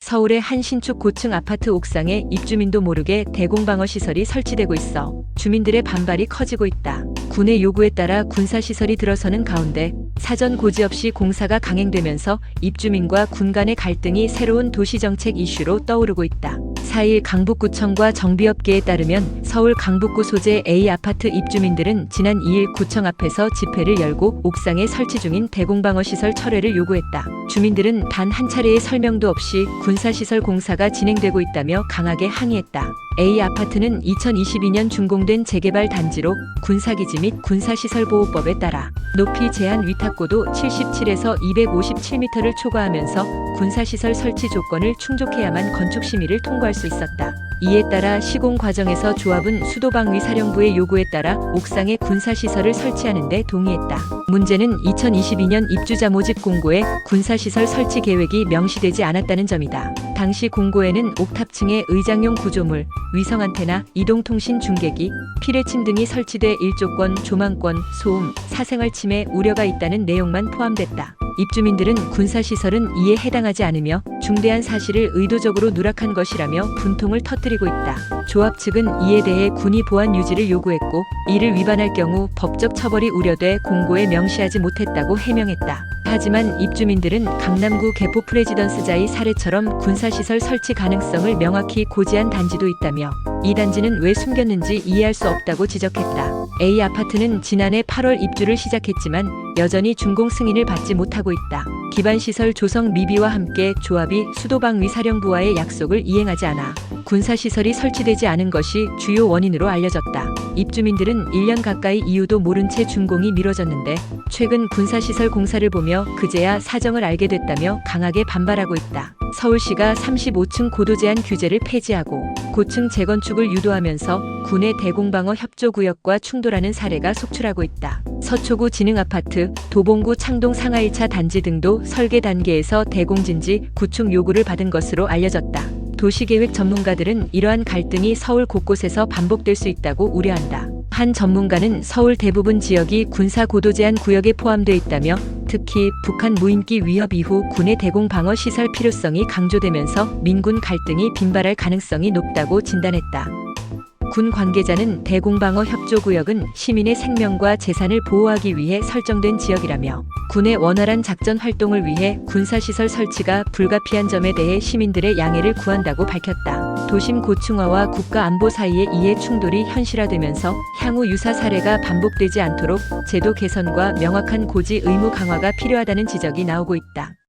서울의 한 신축 고층 아파트 옥상에 입주민도 모르게 대공방어 시설이 설치되고 있어 주민들의 반발이 커지고 있다. 군의 요구에 따라 군사시설이 들어서는 가운데 사전 고지 없이 공사가 강행되면서 입주민과 군 간의 갈등이 새로운 도시정책 이슈로 떠오르고 있다. 4일 강북구청과 정비업계에 따르면 서울 강북구 소재 A 아파트 입주민들은 지난 2일 구청 앞에서 집회를 열고 옥상에 설치 중인 대공방어 시설 철회를 요구했다. 주민들은 단 한 차례의 설명도 없이 군사시설 공사가 진행되고 있다며 강하게 항의했다. A 아파트는 2022년 준공된 재개발 단지로 군사기지 및 군사시설보호법에 따라 높이 제한 위탁고도 77에서 257m를 초과하면서 군사시설 설치 조건을 충족해야만 건축심의를 통과할 수 있었다. 이에 따라 시공 과정에서 조합은 수도방위사령부의 요구에 따라 옥상에 군사시설을 설치하는 데 동의했다. 문제는 2022년 입주자 모집 공고에 군사시설 설치 계획이 명시되지 않았다는 점이다. 당시 공고에는 옥탑층에 의장용 구조물, 위성안테나, 이동통신 중계기, 피뢰침 등이 설치돼 일조권, 조망권, 소음, 사생활 침해 우려가 있다는 내용만 포함됐다. 입주민들은 군사시설은 이에 해당하지 않으며 중대한 사실을 의도적으로 누락한 것이라며 분통을 터뜨리고 있다. 조합 측은 이에 대해 군이 보안 유지를 요구했고 이를 위반할 경우 법적 처벌이 우려돼 공고에 명시하지 못했다고 해명했다. 하지만 입주민들은 강남구 개포 프레지던스자의 사례처럼 군사시설 설치 가능성을 명확히 고지한 단지도 있다며 이 단지는 왜 숨겼는지 이해할 수 없다고 지적했다. A 아파트는 지난해 8월 입주를 시작했지만 여전히 준공 승인을 받지 못하고 있다. 기반시설 조성 미비와 함께 조합이 수도방위사령부와의 약속을 이행하지 않아 군사시설이 설치되지 않은 것이 주요 원인으로 알려졌다. 입주민들은 1년 가까이 이유도 모른 채 준공이 미뤄졌는데 최근 군사시설 공사를 보며 그제야 사정을 알게 됐다며 강하게 반발하고 있다. 서울시가 35층 고도 제한 규제를 폐지하고 고층 재건축을 유도하면서 군의 대공방어 협조구역과 충돌하는 사례가 속출하고 있다. 서초구 진흥아파트, 도봉구 창동 상하 1차 단지 등도 설계 단계에서 대공진지 구축 요구를 받은 것으로 알려졌다. 도시계획 전문가들은 이러한 갈등이 서울 곳곳에서 반복될 수 있다고 우려한다. 한 전문가는 서울 대부분 지역이 군사 고도 제한 구역에 포함되어 있다며 특히 북한 무인기 위협 이후 군의 대공방어 시설 필요성이 강조되면서 민군 갈등이 빈발할 가능성이 높다고 진단했다. 군 관계자는 대공방어 협조구역은 시민의 생명과 재산을 보호하기 위해 설정된 지역이라며 군의 원활한 작전 활동을 위해 군사시설 설치가 불가피한 점에 대해 시민들의 양해를 구한다고 밝혔다. 도심 고층화와 국가안보 사이의 이해 충돌이 현실화되면서 향후 유사 사례가 반복되지 않도록 제도 개선과 명확한 고지 의무 강화가 필요하다는 지적이 나오고 있다.